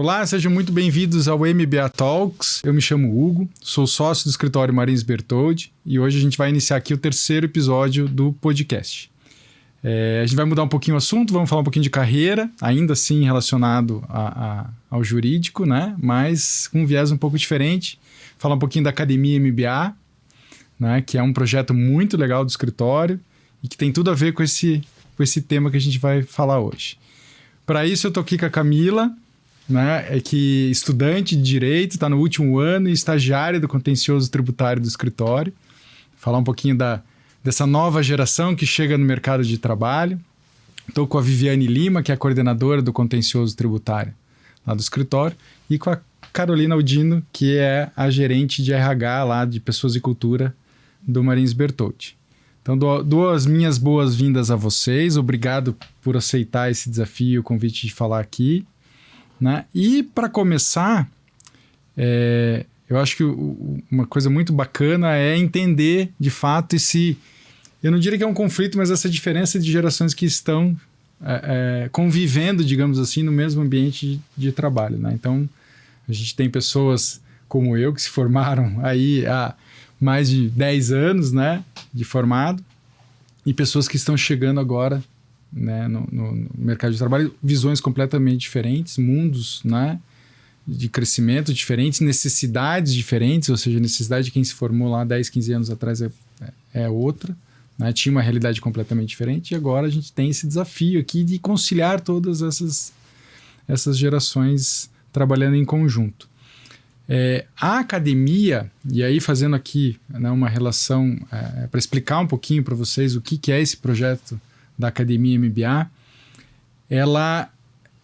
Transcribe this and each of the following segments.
Olá, sejam muito bem-vindos ao MBA Talks. Eu me chamo Hugo, sou sócio do escritório Marins Bertoldi e hoje a gente vai iniciar aqui o terceiro episódio do podcast. A gente vai mudar um pouquinho o assunto, vamos falar um pouquinho de carreira, ainda assim relacionado ao jurídico, né? Mas com um viés um pouco diferente. Falar um pouquinho da Academia MBA, né? Que é um projeto muito legal do escritório e que tem tudo a ver com esse tema que a gente vai falar hoje. Para isso eu tô aqui com a Camila, né, que estudante de Direito, está no último ano e estagiária do contencioso tributário do escritório. Falar um pouquinho dessa nova geração que chega no mercado de trabalho. Estou com a Viviane Lima, que é a coordenadora do contencioso tributário lá do escritório, e com a Carolina Aldino, que é a gerente de RH lá de Pessoas e Cultura do Marins Bertoldi. Então, dou as minhas boas-vindas a vocês. Obrigado por aceitar esse desafio, o convite de falar aqui. Né? E para começar, eu acho que uma coisa muito bacana é entender de fato eu não diria que é um conflito, mas essa diferença de gerações que estão convivendo, digamos assim, no mesmo ambiente de trabalho. Né? Então, a gente tem pessoas como eu que se formaram aí há mais de 10 anos, né, de formado, e pessoas que estão chegando agora, né, no mercado de trabalho, visões completamente diferentes, mundos, né, de crescimento diferentes, necessidades diferentes, ou seja, a necessidade de quem se formou lá 10, 15 anos atrás é outra, né, tinha uma realidade completamente diferente, e agora a gente tem esse desafio aqui de conciliar todas essas gerações trabalhando em conjunto. A academia, e aí fazendo aqui, né, uma relação para explicar um pouquinho para vocês o que é esse projeto da Academia MBA, ela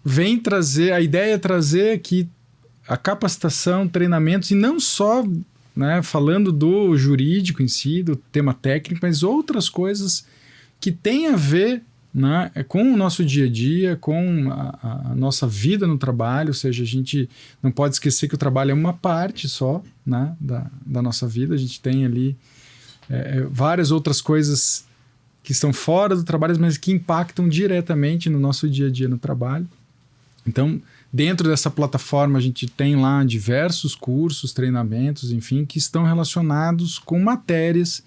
vem trazer, a ideia é trazer aqui a capacitação, treinamentos, e não só, né, falando do jurídico em si, do tema técnico, mas outras coisas que têm a ver, né, com o nosso dia a dia, com a nossa vida no trabalho. Ou seja, a gente não pode esquecer que o trabalho é uma parte só, né, da nossa vida. A gente tem ali várias outras coisas que estão fora do trabalho, mas que impactam diretamente no nosso dia a dia no trabalho. Então, dentro dessa plataforma, a gente tem lá diversos cursos, treinamentos, enfim, que estão relacionados com matérias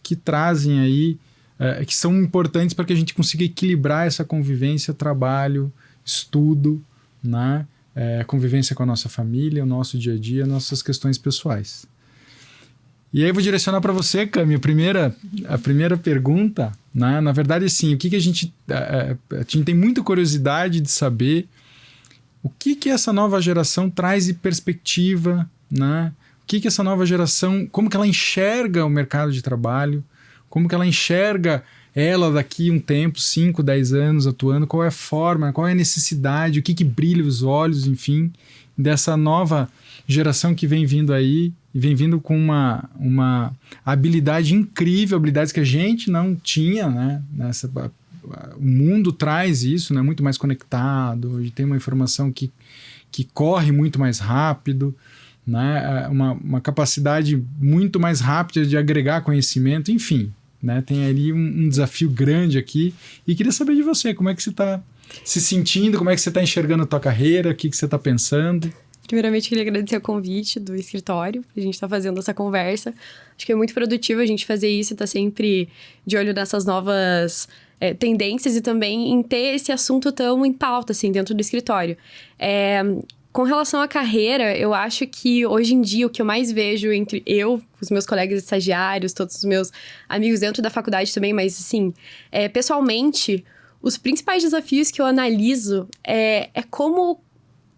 que trazem aí, que são importantes para que a gente consiga equilibrar essa convivência, trabalho, estudo, né? Convivência com a nossa família, o nosso dia a dia, nossas questões pessoais. E aí eu vou direcionar para você, Cami, a primeira pergunta, né? Na verdade, assim, o que a gente tem muita curiosidade de saber o que essa nova geração traz de perspectiva, né? O que essa nova geração, como que ela enxerga o mercado de trabalho, como que ela enxerga ela daqui um tempo, 5, 10 anos atuando, qual é a forma, qual é a necessidade, o que brilha os olhos, enfim, dessa nova geração que vem vindo aí, e vem vindo com uma habilidade incrível, habilidades que a gente não tinha, né? O mundo traz isso, né? Muito mais conectado, hoje tem uma informação que corre muito mais rápido, né? Uma capacidade muito mais rápida de agregar conhecimento, enfim, né? Tem ali um desafio grande aqui, e queria saber de você, como é que você está se sentindo, como é que você está enxergando a tua carreira, o que você está pensando? Primeiramente, queria agradecer o convite do escritório, a gente está fazendo essa conversa. Acho que é muito produtivo a gente fazer isso, tá sempre de olho nessas novas tendências e também em ter esse assunto tão em pauta, assim, dentro do escritório. Com relação à carreira, eu acho que hoje em dia o que eu mais vejo entre os meus colegas estagiários, todos os meus amigos dentro da faculdade também, mas assim, pessoalmente, os principais desafios que eu analiso é como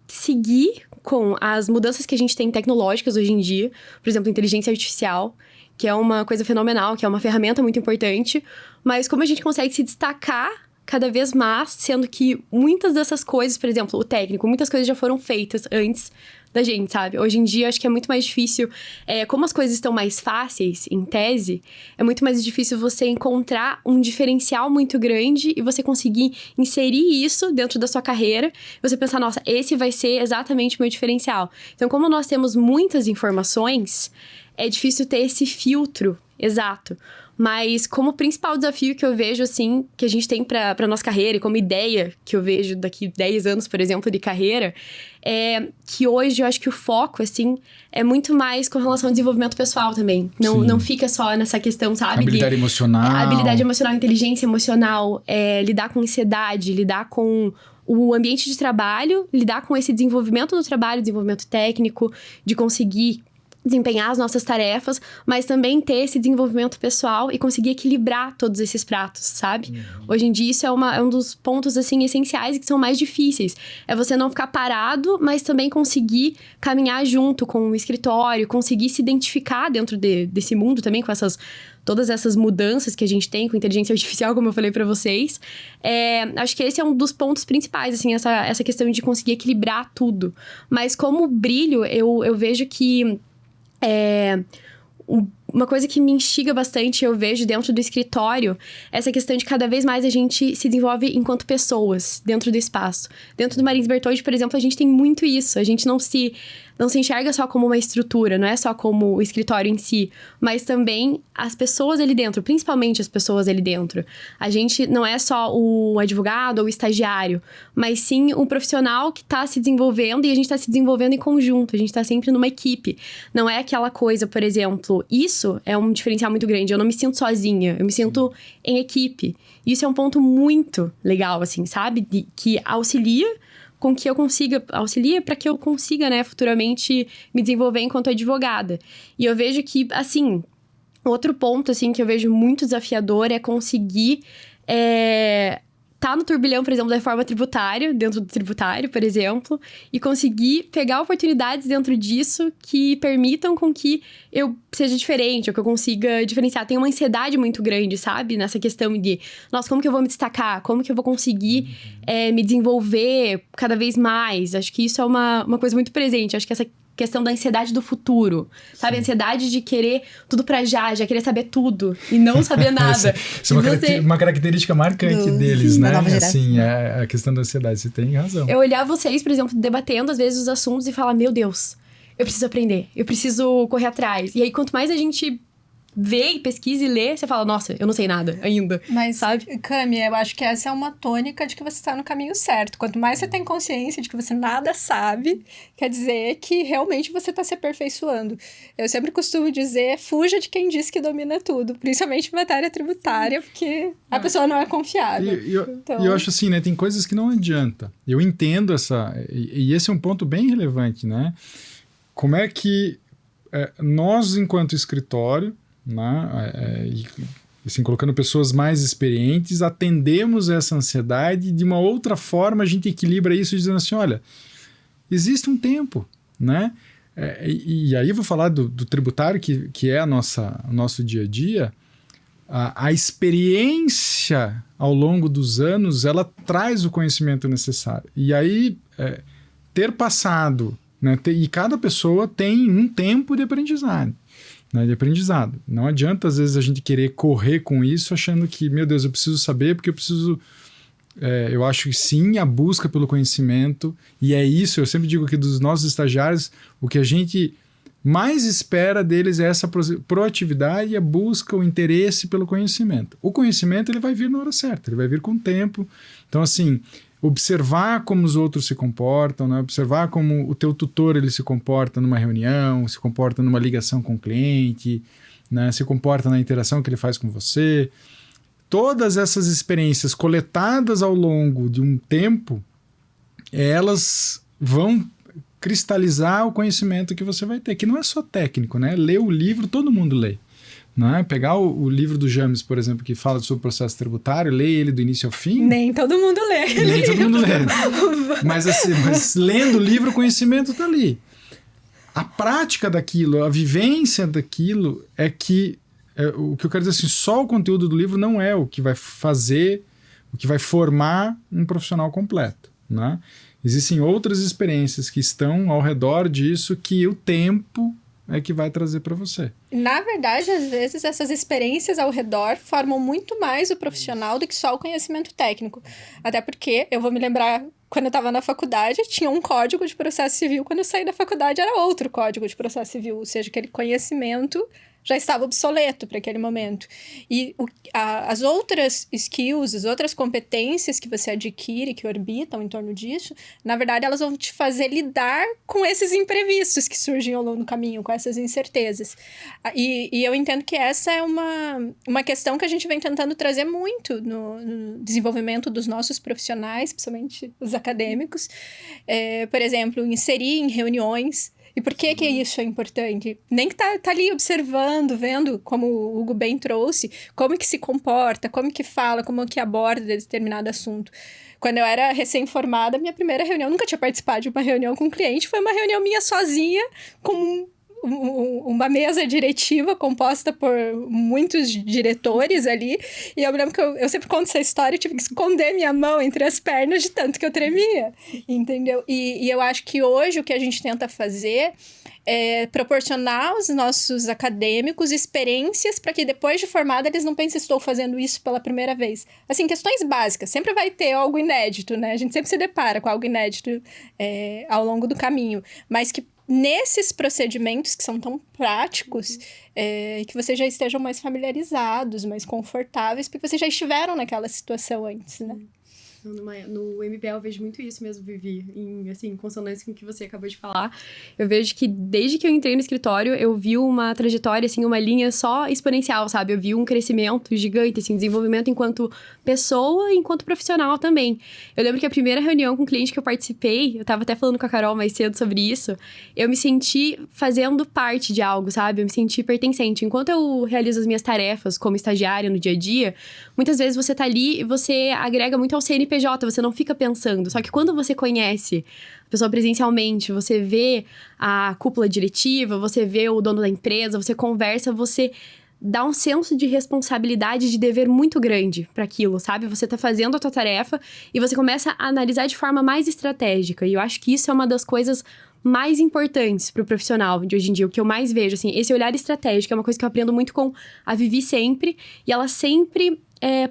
seguir com as mudanças que a gente tem tecnológicas hoje em dia, por exemplo, inteligência artificial, que é uma coisa fenomenal, que é uma ferramenta muito importante, mas como a gente consegue se destacar cada vez mais, sendo que muitas dessas coisas, por exemplo, o técnico, muitas coisas já foram feitas antes da gente, sabe? Hoje em dia, acho que é muito mais difícil, como as coisas estão mais fáceis, em tese, é muito mais difícil você encontrar um diferencial muito grande e você conseguir inserir isso dentro da sua carreira, e você pensar, nossa, esse vai ser exatamente o meu diferencial. Então, como nós temos muitas informações, é difícil ter esse filtro Exato. Mas como principal desafio que eu vejo, assim, que a gente tem pra nossa carreira e como ideia que eu vejo daqui 10 anos, por exemplo, de carreira, é que hoje eu acho que o foco, assim, é muito mais com relação ao desenvolvimento pessoal também. Não fica só nessa questão, sabe? Habilidade emocional. Habilidade emocional, inteligência emocional, lidar com ansiedade, lidar com o ambiente de trabalho, lidar com esse desenvolvimento do trabalho, desenvolvimento técnico, de conseguir desempenhar as nossas tarefas, mas também ter esse desenvolvimento pessoal e conseguir equilibrar todos esses pratos, sabe? Hoje em dia, isso é um dos pontos, assim, essenciais e que são mais difíceis. É você não ficar parado, mas também conseguir caminhar junto com o escritório, conseguir se identificar dentro desse mundo também, com todas essas mudanças que a gente tem com inteligência artificial, como eu falei pra vocês. Acho que esse é um dos pontos principais, assim, essa questão de conseguir equilibrar tudo. Mas como brilho, eu vejo que uma coisa que me instiga bastante, eu vejo dentro do escritório, essa questão de cada vez mais a gente se desenvolve enquanto pessoas dentro do espaço. Dentro do Marins Bertoldi, por exemplo, a gente tem muito isso. A gente não se enxerga só como uma estrutura, não é só como o escritório em si, mas também as pessoas ali dentro, principalmente as pessoas ali dentro. A gente não é só o advogado ou o estagiário, mas sim um profissional que está se desenvolvendo e a gente está se desenvolvendo em conjunto, a gente está sempre numa equipe. Não é aquela coisa, por exemplo, isso é um diferencial muito grande, eu não me sinto sozinha, eu me sinto em equipe. Isso é um ponto muito legal, assim, sabe? Que auxilia para que eu consiga, né, futuramente me desenvolver enquanto advogada. E eu vejo que, assim, outro ponto, assim, que eu vejo muito desafiador é conseguir tá no turbilhão, por exemplo, da reforma tributária, dentro do tributário, por exemplo, e conseguir pegar oportunidades dentro disso que permitam com que eu seja diferente, ou que eu consiga diferenciar. Tem uma ansiedade muito grande, sabe? Nessa questão de, nossa, como que eu vou me destacar? Como que eu vou conseguir me desenvolver cada vez mais? Acho que isso é uma coisa muito presente. Acho que essa questão da ansiedade do futuro, sabe? A ansiedade de querer tudo pra já querer saber tudo e não saber nada. Isso é uma característica marcante deles, né? Assim, a questão da ansiedade, você tem razão. Eu olhar vocês, por exemplo, debatendo às vezes os assuntos e falar, meu Deus, eu preciso aprender, eu preciso correr atrás. E aí, quanto mais a gente vê e pesquisa e lê, você fala, nossa, eu não sei nada ainda. Mas, sabe? Cami, eu acho que essa é uma tônica de que você está no caminho certo. Quanto mais você tem consciência de que você nada sabe, quer dizer que realmente você está se aperfeiçoando. Eu sempre costumo dizer, fuja de quem diz que domina tudo, principalmente matéria tributária, porque a pessoa não é confiável. E eu acho assim, né, tem coisas que não adianta. Eu entendo e esse é um ponto bem relevante, né? Como é que nós, enquanto escritório, né, assim, colocando pessoas mais experientes, atendemos essa ansiedade de uma outra forma, a gente equilibra isso dizendo assim, olha, existe um tempo, né? E aí eu vou falar do tributário, que é o nosso dia a dia. A experiência ao longo dos anos, ela traz o conhecimento necessário. E aí, ter passado, né, e cada pessoa tem um tempo de aprendizado. Não adianta, às vezes, a gente querer correr com isso achando que, meu Deus, eu preciso saber porque eu preciso... eu acho que sim, a busca pelo conhecimento, e é isso, eu sempre digo que dos nossos estagiários, o que a gente mais espera deles é essa proatividade, a busca, o interesse pelo conhecimento. O conhecimento, ele vai vir na hora certa, ele vai vir com o tempo. Então, assim, observar como os outros se comportam, né? Observar como o teu tutor ele se comporta numa reunião, se comporta numa ligação com o cliente, né? Se comporta na interação que ele faz com você. Todas essas experiências coletadas ao longo de um tempo, elas vão cristalizar o conhecimento que você vai ter, que não é só técnico, né? Ler o livro, todo mundo lê. Né? Pegar o livro do James, por exemplo, que fala sobre o processo tributário, ler ele do início ao fim. Nem todo mundo lê. Nem todo mundo lê. Mas lendo o livro, o conhecimento está ali. A prática daquilo, a vivência daquilo o que eu quero dizer assim, só o conteúdo do livro não é o que vai fazer, o que vai formar um profissional completo, né? Existem outras experiências que estão ao redor disso que o tempo é que vai trazer para você. Na verdade, às vezes, essas experiências ao redor formam muito mais o profissional do que só o conhecimento técnico. Até porque, eu vou me lembrar, quando eu estava na faculdade, tinha um código de processo civil, quando eu saí da faculdade era outro código de processo civil, ou seja, aquele conhecimento já estava obsoleto para aquele momento. E as outras skills, as outras competências que você adquire, que orbitam em torno disso, na verdade, elas vão te fazer lidar com esses imprevistos que surgem ao longo do caminho, com essas incertezas. E eu entendo que essa é uma questão que a gente vem tentando trazer muito no desenvolvimento dos nossos profissionais, principalmente os acadêmicos. Por exemplo, inserir em reuniões. E por que isso é importante? Nem que tá ali observando, vendo, como o Hugo bem trouxe, como que se comporta, como que fala, como que aborda determinado assunto. Quando eu era recém-formada, minha primeira reunião, nunca tinha participado de uma reunião com um cliente, foi uma reunião minha sozinha, com uma mesa diretiva composta por muitos diretores ali, e eu me lembro que eu sempre conto essa história, eu tive que esconder minha mão entre as pernas de tanto que eu tremia, entendeu? E eu acho que hoje o que a gente tenta fazer é proporcionar aos nossos acadêmicos experiências para que depois de formado eles não pensem, estou fazendo isso pela primeira vez. Assim, questões básicas, sempre vai ter algo inédito, né? A gente sempre se depara com algo inédito ao longo do caminho, mas que nesses procedimentos que são tão práticos, que vocês já estejam mais familiarizados, mais confortáveis, porque vocês já estiveram naquela situação antes, né? No MBA eu vejo muito isso mesmo, Vivi, em consonância com o que você acabou de falar. Eu vejo que desde que eu entrei no escritório, eu vi uma trajetória, assim, uma linha só exponencial, sabe? Eu vi um crescimento gigante, assim, desenvolvimento enquanto pessoa e enquanto profissional também. Eu lembro que a primeira reunião com o cliente que eu participei, eu tava até falando com a Carol mais cedo sobre isso, eu me senti fazendo parte de algo, sabe? Eu me senti pertencente. Enquanto eu realizo as minhas tarefas como estagiária no dia a dia, muitas vezes você tá ali e você agrega muito ao CNPJ, você não fica pensando. Só que quando você conhece a pessoa presencialmente, você vê a cúpula diretiva, você vê o dono da empresa, você conversa, você dá um senso de responsabilidade, de dever muito grande para aquilo, sabe? Você tá fazendo a tua tarefa e você começa a analisar de forma mais estratégica. E eu acho que isso é uma das coisas mais importantes para o profissional de hoje em dia, o que eu mais vejo, assim, esse olhar estratégico é uma coisa que eu aprendo muito com a Vivi sempre, e ela sempre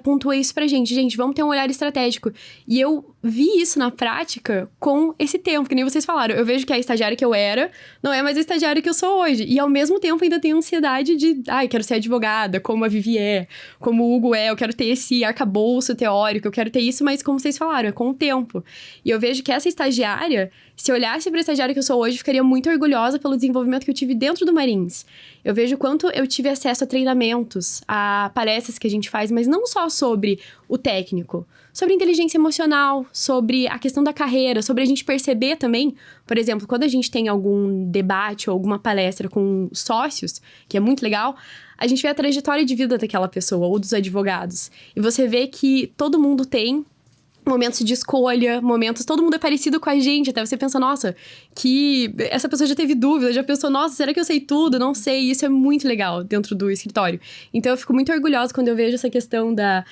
pontua isso pra gente. Gente, vamos ter um olhar estratégico. E eu vi isso na prática com esse tempo, que nem vocês falaram. Eu vejo que a estagiária que eu era não é mais a estagiária que eu sou hoje. E ao mesmo tempo ainda tenho ansiedade de, quero ser advogada, como a Vivi é, como o Hugo é, eu quero ter esse arcabouço teórico, eu quero ter isso, mas como vocês falaram, é com o tempo. E eu vejo que essa estagiária, se eu olhasse pra estagiária que eu sou hoje, ficaria muito orgulhosa pelo desenvolvimento que eu tive dentro do Marins. Eu vejo quanto eu tive acesso a treinamentos, a palestras que a gente faz, mas não só sobre o técnico, sobre inteligência emocional, sobre a questão da carreira, sobre a gente perceber também, por exemplo, quando a gente tem algum debate ou alguma palestra com sócios, que é muito legal, a gente vê a trajetória de vida daquela pessoa ou dos advogados. E você vê que todo mundo tem momentos de escolha, todo mundo é parecido com a gente, até você pensa, nossa, que essa pessoa já teve dúvida, já pensou, nossa, será que eu sei tudo? Não sei, isso é muito legal dentro do escritório. Então eu fico muito orgulhosa quando eu vejo essa questão da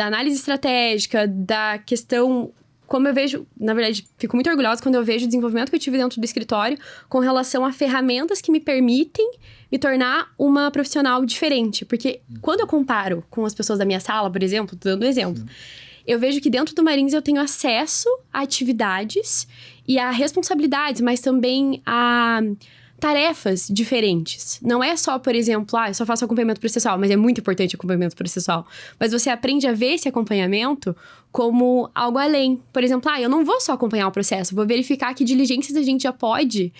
análise estratégica, da questão, como eu vejo, na verdade, fico muito orgulhosa quando eu vejo o desenvolvimento que eu tive dentro do escritório com relação a ferramentas que me permitem me tornar uma profissional diferente, porque quando eu comparo com as pessoas da minha sala, por exemplo, tô dando um exemplo, eu vejo que dentro do Marins eu tenho acesso a atividades e a responsabilidades, mas também a tarefas diferentes. Não é só, por exemplo, eu só faço acompanhamento processual, mas é muito importante acompanhamento processual. Mas você aprende a ver esse acompanhamento como algo além. Por exemplo, eu não vou só acompanhar o processo, vou verificar que diligências a gente já pode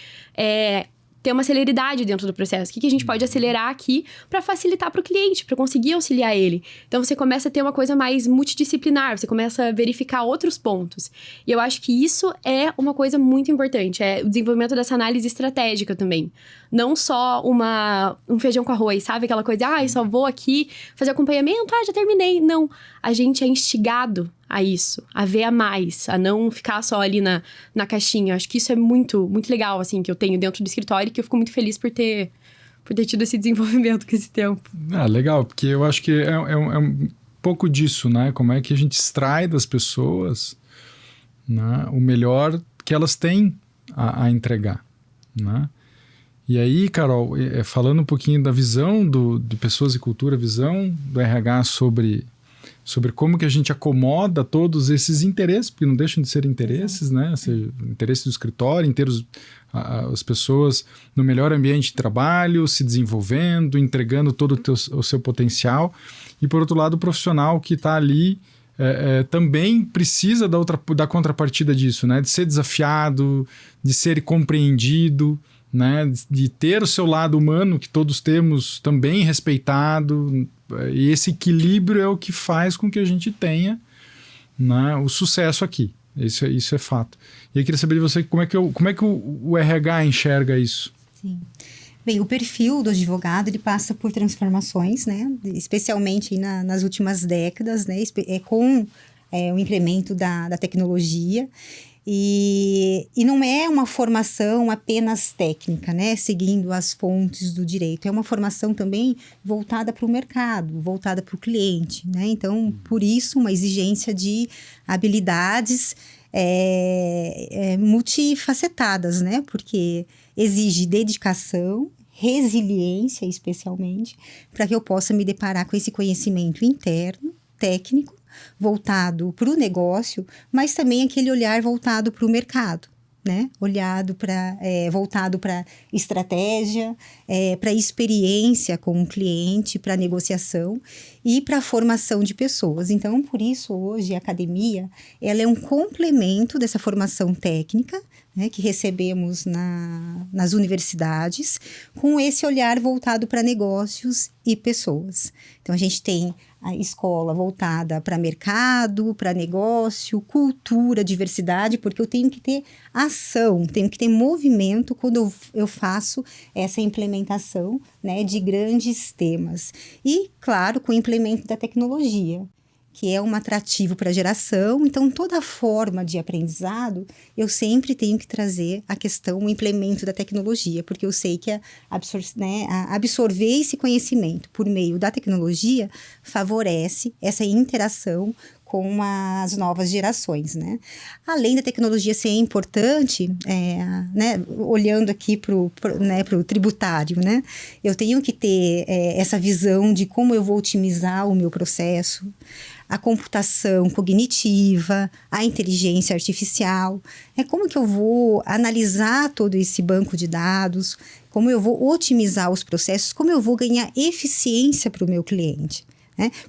ter uma celeridade dentro do processo. O que a gente pode acelerar aqui para facilitar para o cliente, para conseguir auxiliar ele. Então, você começa a ter uma coisa mais multidisciplinar, você começa a verificar outros pontos. E eu acho que isso é uma coisa muito importante, é o desenvolvimento dessa análise estratégica também. Não só um feijão com arroz, sabe? Aquela coisa, eu só vou aqui fazer acompanhamento, já terminei. Não, a gente é instigado a isso, a ver a mais, a não ficar só ali na caixinha. Acho que isso é muito, muito legal, assim, que eu tenho dentro do escritório e que eu fico muito feliz por ter tido esse desenvolvimento com esse tempo. Legal, porque eu acho que é um pouco disso, né? Como é que a gente extrai das pessoas, né, o melhor que elas têm a entregar, né? E aí, Carol, falando um pouquinho da visão de pessoas e cultura, visão do RH sobre sobre como que a gente acomoda todos esses interesses, porque não deixam de ser interesses, né? Ou seja, interesse do escritório, as pessoas no melhor ambiente de trabalho, se desenvolvendo, entregando todo o seu potencial. E, por outro lado, o profissional que está ali também precisa da contrapartida disso, né? De ser desafiado, de ser compreendido, né? De ter o seu lado humano, que todos temos, também respeitado. E esse equilíbrio é o que faz com que a gente tenha, né, o sucesso aqui. Isso é fato. E eu queria saber de você como é que o RH enxerga isso. Sim. Bem, o perfil do advogado, ele passa por transformações, né? Especialmente nas últimas décadas, né? Com o incremento da tecnologia. E não é uma formação apenas técnica, né? Seguindo as fontes do direito. É uma formação também voltada para o mercado, voltada para o cliente, né? Então, por isso, uma exigência de habilidades multifacetadas, né? Porque exige dedicação, resiliência, especialmente, para que eu possa me deparar com esse conhecimento interno, técnico, voltado para o negócio, mas também aquele olhar voltado para o mercado, né? Voltado para estratégia, para experiência com o cliente, para negociação e para a formação de pessoas. Então, por isso, hoje, a academia ela é um complemento dessa formação técnica, né, que recebemos nas universidades, com esse olhar voltado para negócios e pessoas. Então, a gente tem a escola voltada para mercado, para negócio, cultura, diversidade, porque eu tenho que ter ação, tenho que ter movimento quando eu faço essa implementação, né, de grandes temas. E, claro, com o implemento da tecnologia, que é um atrativo para a geração. Então, toda forma de aprendizado, eu sempre tenho que trazer a questão, o implemento da tecnologia, porque eu sei que absorver esse conhecimento por meio da tecnologia favorece essa interação com as novas gerações, né? Além da tecnologia ser importante, olhando aqui para o tributário, né? Eu tenho que ter essa visão de como eu vou otimizar o meu processo, a computação cognitiva, a inteligência artificial, como que eu vou analisar todo esse banco de dados, como eu vou otimizar os processos, como eu vou ganhar eficiência para o meu cliente.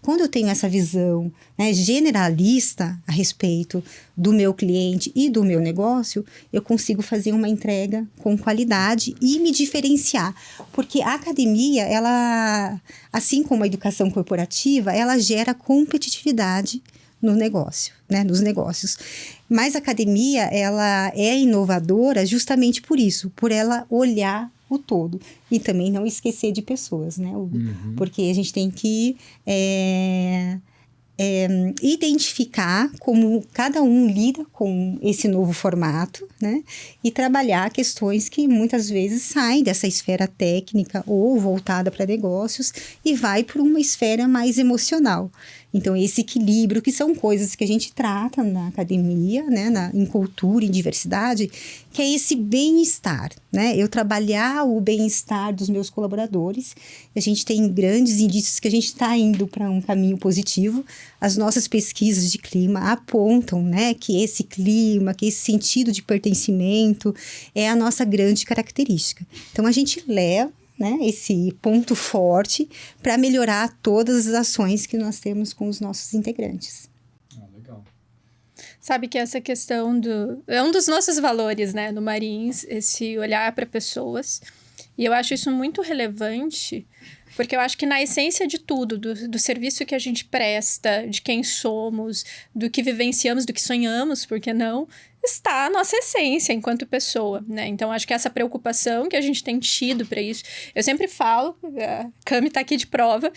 Quando eu tenho essa visão, né, generalista a respeito do meu cliente e do meu negócio, eu consigo fazer uma entrega com qualidade e me diferenciar. Porque a academia, ela, assim como a educação corporativa, ela gera competitividade no negócio, né, nos negócios. Mas a academia, ela é inovadora justamente por isso, por ela olhar o todo. E também não esquecer de pessoas, né? Porque a gente tem que identificar como cada um lida com esse novo formato, né? E trabalhar questões que muitas vezes saem dessa esfera técnica ou voltada para negócios e vai para uma esfera mais emocional. Então, esse equilíbrio, que são coisas que a gente trata na academia, né, em cultura, em diversidade, que é esse bem-estar, né? Eu trabalhar o bem-estar dos meus colaboradores. A gente tem grandes indícios que a gente está indo para um caminho positivo. As nossas pesquisas de clima apontam, né, que esse clima, que esse sentido de pertencimento é a nossa grande característica. Então, a gente leva, né, esse ponto forte para melhorar todas as ações que nós temos com os nossos integrantes. Legal. Sabe que essa questão é um dos nossos valores, né, no Marins, esse olhar para pessoas. E eu acho isso muito relevante, porque eu acho que na essência de tudo, do serviço que a gente presta, de quem somos, do que vivenciamos, do que sonhamos, por que não, está a nossa essência enquanto pessoa, né? Então, acho que essa preocupação que a gente tem tido para isso... Eu sempre falo, a Cami está aqui de prova,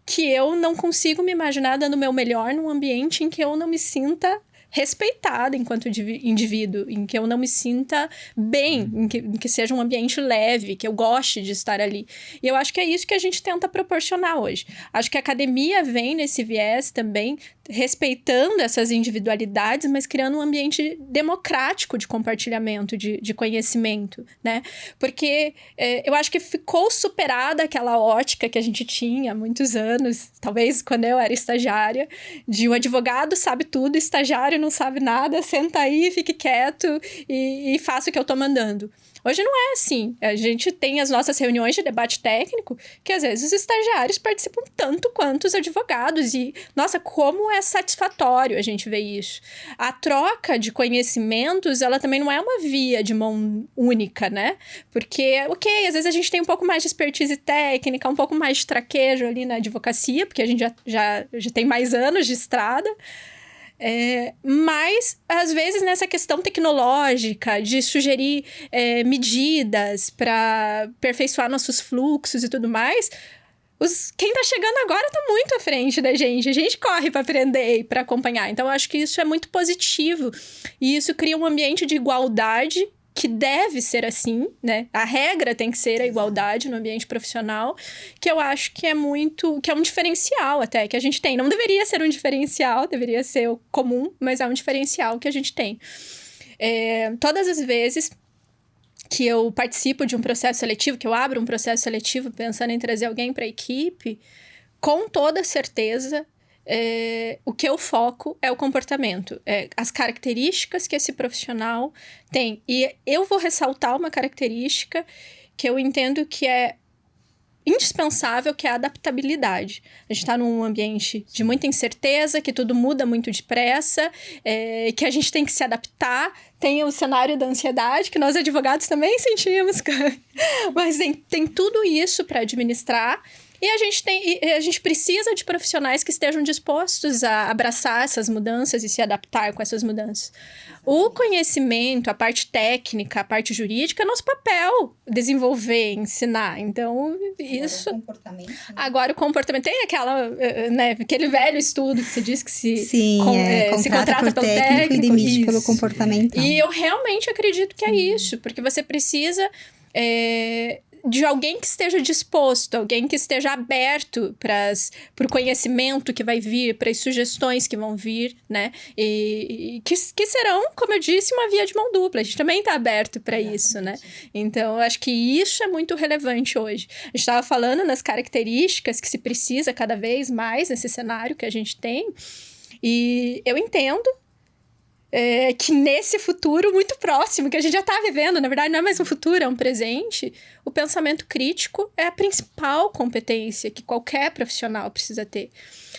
que eu não consigo me imaginar dando o meu melhor num ambiente em que eu não me sinta respeitada enquanto indivíduo, em que eu não me sinta bem, em que seja um ambiente leve, que eu goste de estar ali. E eu acho que é isso que a gente tenta proporcionar hoje. Acho que a academia vem nesse viés também, respeitando essas individualidades, mas criando um ambiente democrático de compartilhamento, de conhecimento, né? Porque eu acho que ficou superada aquela ótica que a gente tinha há muitos anos, talvez quando eu era estagiária, de o advogado sabe tudo, o estagiário não sabe nada, senta aí, fique quieto e faça o que eu tô mandando. Hoje não é assim. A gente tem as nossas reuniões de debate técnico, que às vezes os estagiários participam tanto quanto os advogados. E, nossa, como é satisfatório a gente ver isso. A troca de conhecimentos, ela também não é uma via de mão única, né? Porque, ok, às vezes a gente tem um pouco mais de expertise técnica, um pouco mais de traquejo ali na advocacia, porque a gente já tem mais anos de estrada. Mas, às vezes, nessa questão tecnológica, de sugerir medidas para aperfeiçoar nossos fluxos e tudo mais, quem tá chegando agora tá muito à frente da gente. A gente corre para aprender e para acompanhar. Então, eu acho que isso é muito positivo. E isso cria um ambiente de igualdade, que deve ser assim, né? A regra tem que ser a igualdade no ambiente profissional, que eu acho que é um diferencial até que a gente tem. Não deveria ser um diferencial, deveria ser o comum, mas é um diferencial que a gente tem. Todas as vezes que eu participo de um processo seletivo, que eu abro um processo seletivo pensando em trazer alguém para a equipe, com toda certeza, o que eu foco é o comportamento, as características que esse profissional tem. E eu vou ressaltar uma característica que eu entendo que é indispensável, que é a adaptabilidade. A gente está num ambiente de muita incerteza, que tudo muda muito depressa, que a gente tem que se adaptar. Tem o cenário da ansiedade, que nós advogados também sentimos, mas tem tudo isso para administrar. E a gente precisa de profissionais que estejam dispostos a abraçar essas mudanças e se adaptar com essas mudanças. O conhecimento, a parte técnica, a parte jurídica, é nosso papel desenvolver, ensinar. Então, isso... Agora o comportamento. Tem aquele velho estudo que se diz que se contrata pelo técnico e demite pelo comportamento. E eu realmente acredito que é isso, porque você precisa... de alguém que esteja disposto, alguém que esteja aberto para o conhecimento que vai vir, para as sugestões que vão vir, né? E que serão, como eu disse, uma via de mão dupla. A gente também está aberto para isso, né? Então, eu acho que isso é muito relevante hoje. A gente estava falando nas características que se precisa cada vez mais nesse cenário que a gente tem. E eu entendo que nesse futuro muito próximo, que a gente já está vivendo, na verdade não é mais um futuro, é um presente, o pensamento crítico é a principal competência que qualquer profissional precisa ter.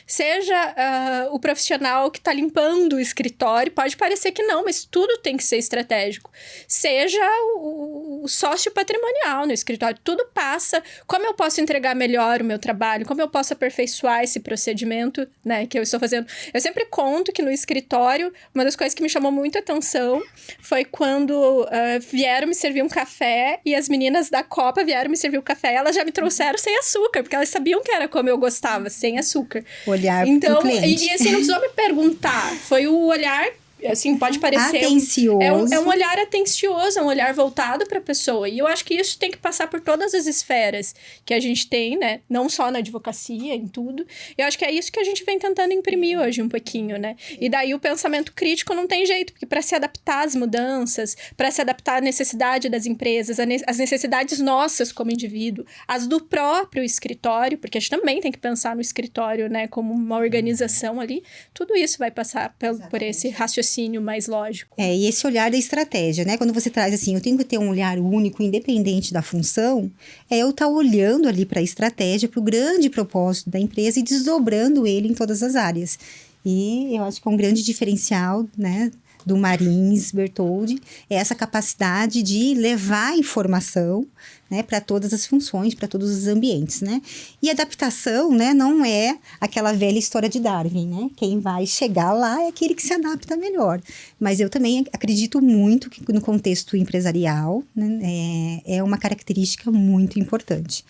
Seja o profissional que está limpando o escritório, pode parecer que não, mas tudo tem que ser estratégico. Seja o sócio patrimonial no escritório, tudo passa. Como eu posso entregar melhor o meu trabalho? Como eu posso aperfeiçoar esse procedimento, né, que eu estou fazendo? Eu sempre conto que no escritório, uma das coisas que me chamou muito a atenção foi quando vieram me servir um café e as meninas da Copa vieram me servir o café, elas já me trouxeram sem açúcar, porque elas sabiam que era como eu gostava, sem açúcar. Olhar então, pro cliente. E assim, não precisou me perguntar, foi o olhar... Assim, pode parecer... Atencioso. É um olhar atencioso, é um olhar voltado para a pessoa. E eu acho que isso tem que passar por todas as esferas que a gente tem, né? Não só na advocacia, em tudo. Eu acho que é isso que a gente vem tentando imprimir hoje um pouquinho, né? E daí o pensamento crítico não tem jeito, porque para se adaptar às mudanças, para se adaptar à necessidade das empresas, às necessidades nossas como indivíduo, as do próprio escritório, porque a gente também tem que pensar no escritório, né? Como uma organização ali. Tudo isso vai passar por esse raciocínio mais lógico. E esse olhar da estratégia, né? Quando você traz assim, eu tenho que ter um olhar único, independente da função, eu estar olhando ali para a estratégia, para o grande propósito da empresa e desdobrando ele em todas as áreas. E eu acho que é um grande diferencial, né, do Marins Bertoldi, é essa capacidade de levar informação, né, para todas as funções, para todos os ambientes, né? E adaptação, né, não é aquela velha história de Darwin, né? Quem vai chegar lá é aquele que se adapta melhor. Mas eu também acredito muito que no contexto empresarial, né, é uma característica muito importante.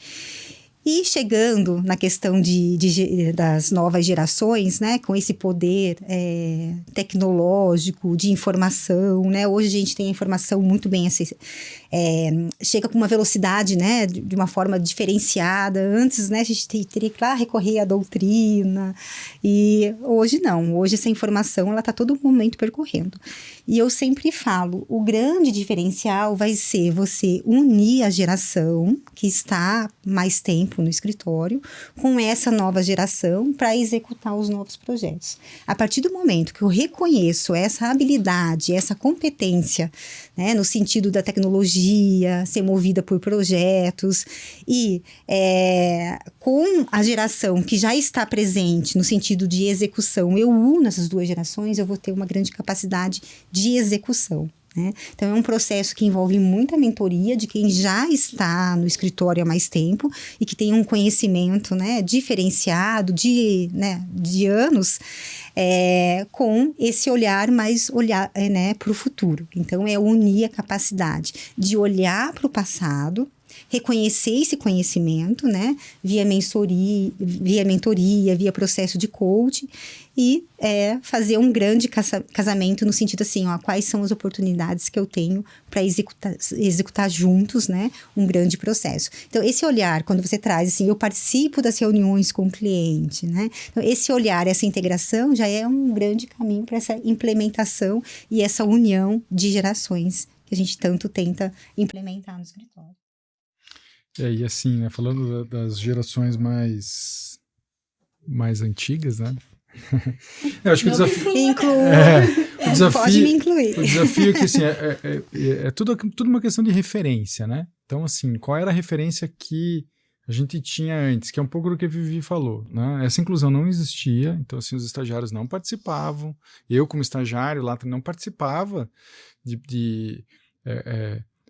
E chegando na questão das novas gerações, né, com esse poder tecnológico, de informação, né, hoje a gente tem a informação muito bem chega com uma velocidade, né, de uma forma diferenciada. Antes, né, a gente teria que lá recorrer à doutrina, e hoje não, hoje essa informação ela está todo momento percorrendo. E eu sempre falo, o grande diferencial vai ser você unir a geração que está mais tempo no escritório com essa nova geração para executar os novos projetos. A partir do momento que eu reconheço essa habilidade, essa competência, né, no sentido da tecnologia, ser movida por projetos, e com a geração que já está presente no sentido de execução, eu uno essas duas gerações, eu vou ter uma grande capacidade de execução. Né? Então, é um processo que envolve muita mentoria de quem já está no escritório há mais tempo e que tem um conhecimento, né, diferenciado de anos, com esse olhar mais para o futuro. Então, é unir a capacidade de olhar para o passado, reconhecer esse conhecimento, né, via mentoria, via processo de coaching, e fazer um grande casamento no sentido assim, quais são as oportunidades que eu tenho para executar juntos, né, um grande processo. Então, esse olhar, quando você traz assim, eu participo das reuniões com o cliente, né, então, esse olhar, essa integração já é um grande caminho para essa implementação e essa união de gerações que a gente tanto tenta implementar no escritório. E assim, né, falando das gerações mais antigas, né? Eu acho que o desafio... Pode me incluir. O desafio é que assim, é tudo uma questão de referência, né? Então, assim, qual era a referência que a gente tinha antes, que é um pouco do que a Vivi falou, né? Essa inclusão não existia, então, assim, os estagiários não participavam. Eu, como estagiário lá, não participava de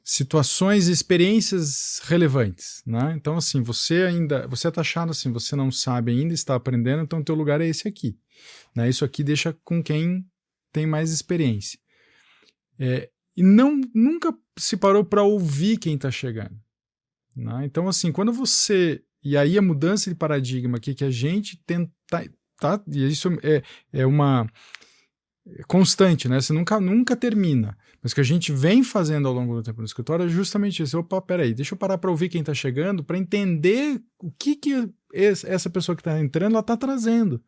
situações e experiências relevantes, né? Então, assim, você é taxado assim, você não sabe ainda, está aprendendo, então o teu lugar é esse aqui, né? Isso aqui deixa com quem tem mais experiência. E nunca se parou para ouvir quem está chegando, né? Então, assim, quando você... E aí a mudança de paradigma aqui que a gente tenta... e isso é uma... constante, né? Você nunca termina. Mas o que a gente vem fazendo ao longo do tempo no escritório é justamente isso. Opa, peraí, deixa eu parar para ouvir quem está chegando, para entender o que essa pessoa que está entrando, ela está trazendo,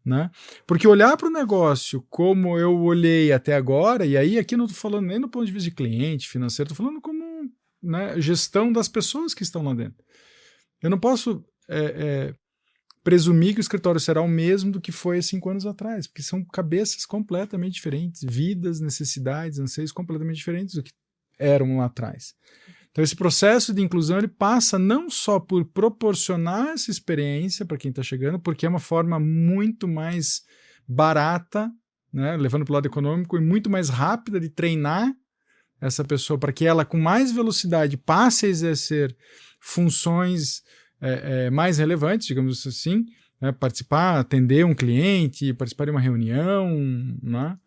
né? Porque olhar para o negócio como eu olhei até agora, e aí aqui não estou falando nem do ponto de vista de cliente, financeiro, estou falando como, né, gestão das pessoas que estão lá dentro. Eu não posso... presumir que o escritório será o mesmo do que foi há 5 anos atrás, porque são cabeças completamente diferentes, vidas, necessidades, anseios completamente diferentes do que eram lá atrás. Então, esse processo de inclusão ele passa não só por proporcionar essa experiência para quem está chegando, porque é uma forma muito mais barata, né, levando para o lado econômico, e muito mais rápida de treinar essa pessoa para que ela, com mais velocidade, passe a exercer funções mais relevantes, digamos assim, né, participar, atender um cliente, participar de uma reunião, né,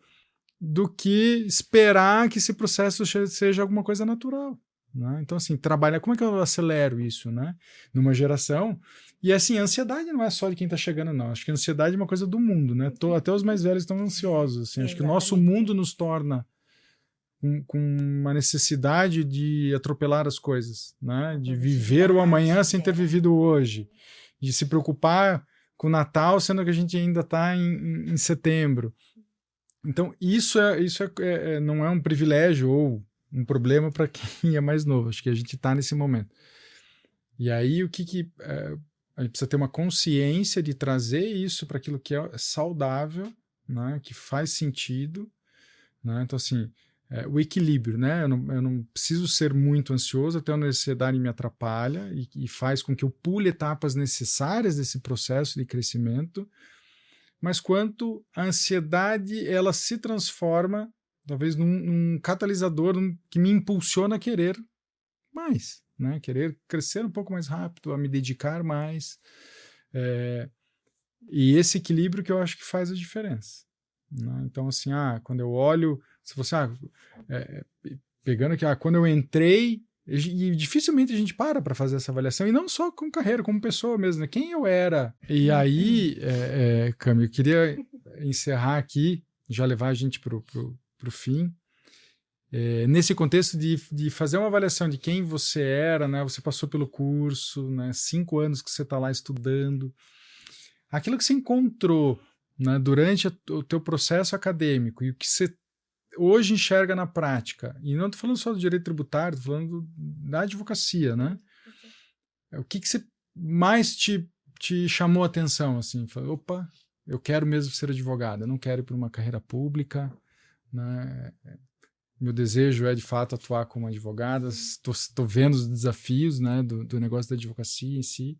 do que esperar que esse processo seja alguma coisa natural, né? Então, assim, trabalhar, como é que eu acelero isso, né, numa geração? E, assim, a ansiedade não é só de quem está chegando, não. Acho que a ansiedade é uma coisa do mundo, né? Até os mais velhos estão ansiosos, assim. Acho que o nosso mundo nos torna com uma necessidade de atropelar as coisas, né? De viver o amanhã sem ter vivido o hoje, de se preocupar com o Natal, sendo que a gente ainda está em setembro. Então, isso não é um privilégio ou um problema para quem é mais novo. Acho que a gente está nesse momento. E aí, a gente precisa ter uma consciência de trazer isso para aquilo que é saudável, né? Que faz sentido, né? Então, assim, o equilíbrio, né? Eu não preciso ser muito ansioso, até a ansiedade me atrapalha e faz com que eu pule etapas necessárias desse processo de crescimento, mas quanto a ansiedade ela se transforma talvez num catalisador que me impulsiona a querer mais, né? Querer crescer um pouco mais rápido, a me dedicar mais, e esse equilíbrio que eu acho que faz a diferença, né? Então, assim, quando eu olho, se você pegando aqui, quando eu entrei E dificilmente a gente para fazer essa avaliação, e não só como carreira, como pessoa mesmo, né? Quem eu era. E aí, Cami, eu queria encerrar aqui, já levar a gente pro fim. Nesse contexto de fazer uma avaliação de quem você era, né? Você passou pelo curso, né? 5 anos que você está lá estudando. Aquilo que você encontrou, né, durante o teu processo acadêmico e o que você hoje enxerga na prática, e não estou falando só do direito tributário, estou falando da advocacia, né? O que você mais te chamou a atenção, assim? Falou, opa, eu quero mesmo ser advogado, eu não quero ir para uma carreira pública, né? Meu desejo é, de fato, atuar como advogada, estou vendo os desafios, né, do negócio da advocacia em si.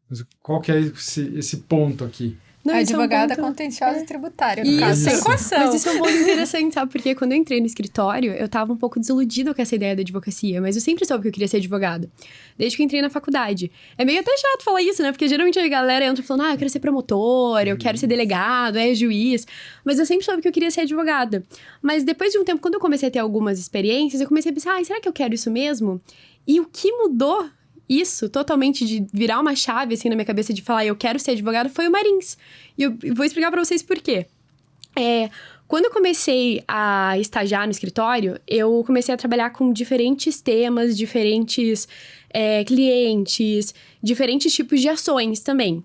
Mas qual que é esse ponto aqui? Não, advogada contenciosa tributária, no caso, sem coação. Mas isso é um ponto interessante, sabe? Porque quando eu entrei no escritório, eu tava um pouco desiludida com essa ideia da advocacia, mas eu sempre soube que eu queria ser advogada, desde que eu entrei na faculdade. É meio até chato falar isso, né? Porque geralmente a galera entra falando, eu quero ser promotor, eu quero ser delegado, juiz, mas eu sempre soube que eu queria ser advogada. Mas depois de um tempo, quando eu comecei a ter algumas experiências, eu comecei a pensar, será que eu quero isso mesmo? E o que mudou isso, totalmente, de virar uma chave, assim, na minha cabeça, de falar, eu quero ser advogado, foi o Marins. E eu vou explicar pra vocês por quê. Quando eu comecei a estagiar no escritório, eu comecei a trabalhar com diferentes temas, diferentes clientes, diferentes tipos de ações também.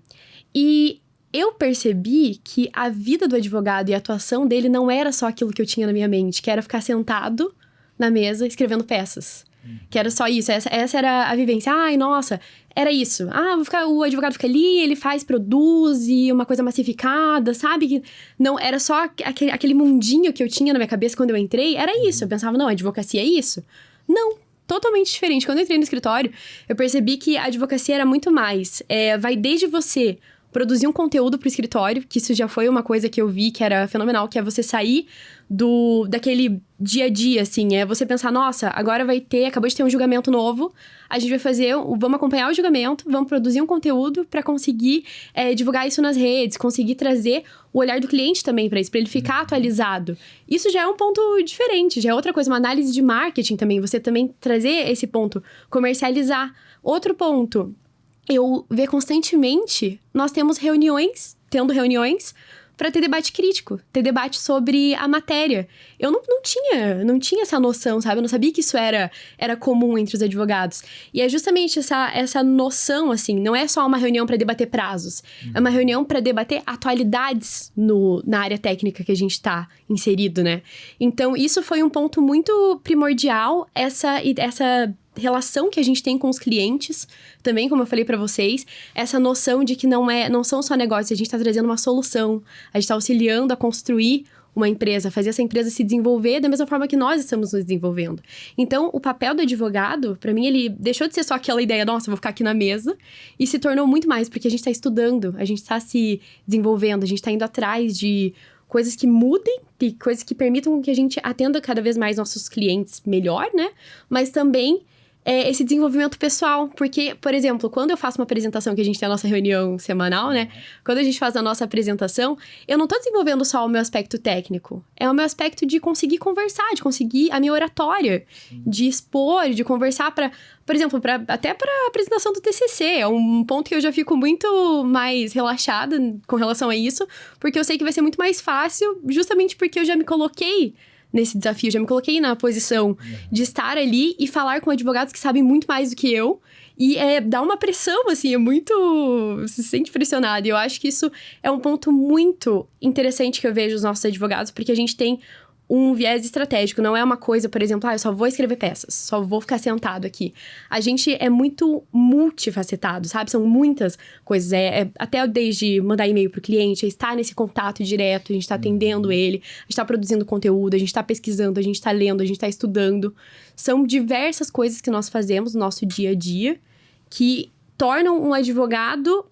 E eu percebi que a vida do advogado e a atuação dele não era só aquilo que eu tinha na minha mente, que era ficar sentado na mesa escrevendo peças. Que era só isso, essa era a vivência. Ai, nossa, era isso. O advogado fica ali, ele produz e uma coisa massificada, sabe? Que não, era só aquele mundinho que eu tinha na minha cabeça quando eu entrei, era isso. Eu pensava, não, a advocacia é isso? Não, totalmente diferente. Quando eu entrei no escritório, eu percebi que a advocacia era muito mais. Vai desde você produzir um conteúdo pro escritório, que isso já foi uma coisa que eu vi que era fenomenal, que é você sair daquele dia a dia, assim, você pensar, nossa, agora acabou de ter um julgamento novo, a gente vamos acompanhar o julgamento, vamos produzir um conteúdo para conseguir divulgar isso nas redes, conseguir trazer o olhar do cliente também para isso, para ele ficar atualizado. Isso já é um ponto diferente, já é outra coisa, uma análise de marketing também, você também trazer esse ponto, comercializar. Outro ponto, eu ver constantemente, nós tendo reuniões para ter debate crítico, ter debate sobre a matéria. Eu não tinha essa noção, sabe? Eu não sabia que isso era comum entre os advogados. E é justamente essa noção, assim, não é só uma reunião para debater prazos, é uma reunião para debater atualidades na área técnica que a gente está inserido, né? Então, isso foi um ponto muito primordial, essa relação que a gente tem com os clientes, também, como eu falei pra vocês, essa noção de que não são só negócios, a gente tá trazendo uma solução, a gente tá auxiliando a construir uma empresa, fazer essa empresa se desenvolver da mesma forma que nós estamos nos desenvolvendo. Então, o papel do advogado, pra mim, ele deixou de ser só aquela ideia, nossa, vou ficar aqui na mesa, e se tornou muito mais, porque a gente tá estudando, a gente tá se desenvolvendo, a gente tá indo atrás de coisas que mudem, de coisas que permitam que a gente atenda cada vez mais nossos clientes melhor, né? Mas também esse desenvolvimento pessoal, porque, por exemplo, quando eu faço uma apresentação, que a gente tem a nossa reunião semanal, né? Quando a gente faz a nossa apresentação, eu não tô desenvolvendo só o meu aspecto técnico, é o meu aspecto de conseguir conversar, de conseguir a minha oratória, de expor, de conversar por exemplo, até para a apresentação do TCC, é um ponto que eu já fico muito mais relaxada com relação a isso, porque eu sei que vai ser muito mais fácil, justamente porque eu já me coloquei nesse desafio, já me coloquei na posição de estar ali e falar com advogados que sabem muito mais do que eu, e dá uma pressão, assim, se sente pressionado, e eu acho que isso é um ponto muito interessante que eu vejo os nossos advogados, porque a gente tem um viés estratégico, não é uma coisa, por exemplo, eu só vou escrever peças, só vou ficar sentado aqui. A gente é muito multifacetado, sabe? São muitas coisas, até desde mandar e-mail pro cliente, estar nesse contato direto, a gente tá atendendo ele, a gente tá produzindo conteúdo, a gente tá pesquisando, a gente tá lendo, a gente tá estudando. São diversas coisas que nós fazemos no nosso dia a dia que tornam um advogado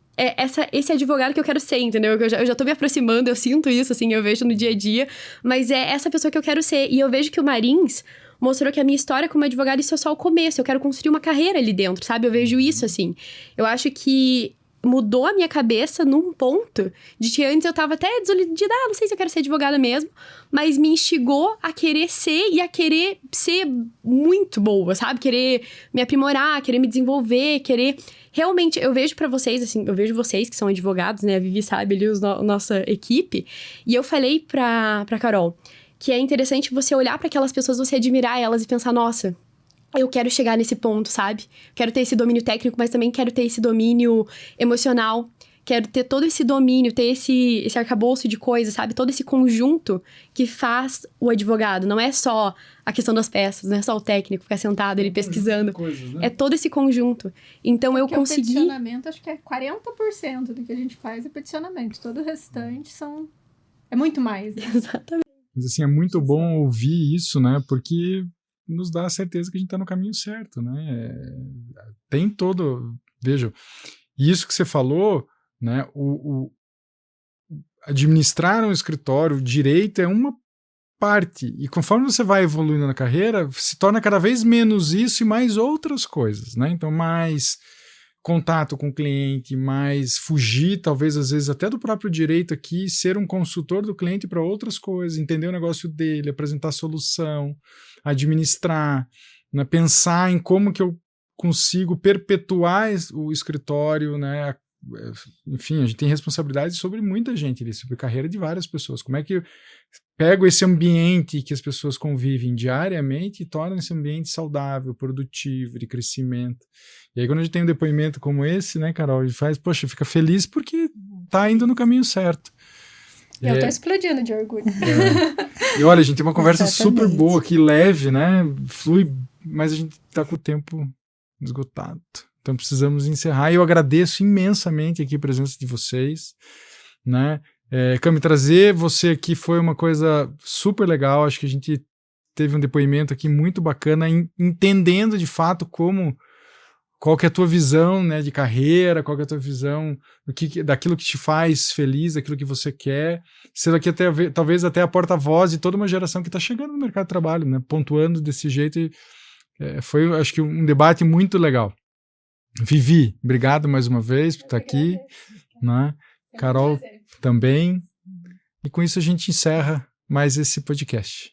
esse advogado que eu quero ser, entendeu? Eu já tô me aproximando, eu sinto isso, assim, eu vejo no dia a dia, mas é essa pessoa que eu quero ser. E eu vejo que o Marins mostrou que a minha história como advogado, isso é só o começo, eu quero construir uma carreira ali dentro, sabe? Eu vejo isso, assim. Eu acho que mudou a minha cabeça num ponto de que antes eu tava até desiludida, não sei se eu quero ser advogada mesmo, mas me instigou a querer ser e a querer ser muito boa, sabe? Querer me aprimorar, querer me desenvolver, querer... Realmente, eu vejo pra vocês, assim, eu vejo vocês que são advogados, né? A Vivi sabe ali, nossa equipe. E eu falei pra Carol que é interessante você olhar pra aquelas pessoas, você admirar elas e pensar, nossa... Eu quero chegar nesse ponto, sabe? Quero ter esse domínio técnico, mas também quero ter esse domínio emocional. Quero ter todo esse domínio, ter esse arcabouço de coisas, sabe? Todo esse conjunto que faz o advogado. Não é só a questão das peças, não é só o técnico ficar sentado ali pesquisando. Coisas, né? É todo esse conjunto. Então eu consegui... O peticionamento, acho que é 40% do que a gente faz é peticionamento. Todo o restante é muito mais. Né? Exatamente. Mas assim, é muito bom ouvir isso, né? Porque nos dá a certeza que a gente está no caminho certo, né? Tem todo... Veja, isso que você falou, né? Administrar um escritório, o direito é uma parte. E conforme você vai evoluindo na carreira, se torna cada vez menos isso e mais outras coisas, né? Então, mais contato com o cliente, mais fugir, talvez, às vezes, até do próprio direito aqui, ser um consultor do cliente para outras coisas, entender o negócio dele, apresentar solução, administrar, né, pensar em como que eu consigo perpetuar o escritório, né? Enfim, a gente tem responsabilidade sobre muita gente ali, sobre a carreira de várias pessoas. Como é que eu pego esse ambiente que as pessoas convivem diariamente e torno esse ambiente saudável, produtivo, de crescimento. E aí quando a gente tem um depoimento como esse, né, Carol, a gente faz, poxa, fica feliz porque tá indo no caminho certo. Eu tô explodindo de orgulho. E olha, a gente tem uma conversa Exatamente. super boa aqui, leve, né, flui, mas a gente tá com o tempo esgotado. Então precisamos encerrar. E eu agradeço imensamente aqui a presença de vocês, né? Cami, trazer você aqui foi uma coisa super legal. Acho que a gente teve um depoimento aqui muito bacana, entendendo de fato qual que é a tua visão, né, de carreira, qual que é a tua visão daquilo que te faz feliz, daquilo que você quer. Sendo aqui talvez até a porta-voz de toda uma geração que está chegando no mercado de trabalho, né, pontuando desse jeito. Foi, acho que, um debate muito legal. Vivi, obrigado mais uma vez por estar aqui, né? Carol também. E com isso a gente encerra mais esse podcast.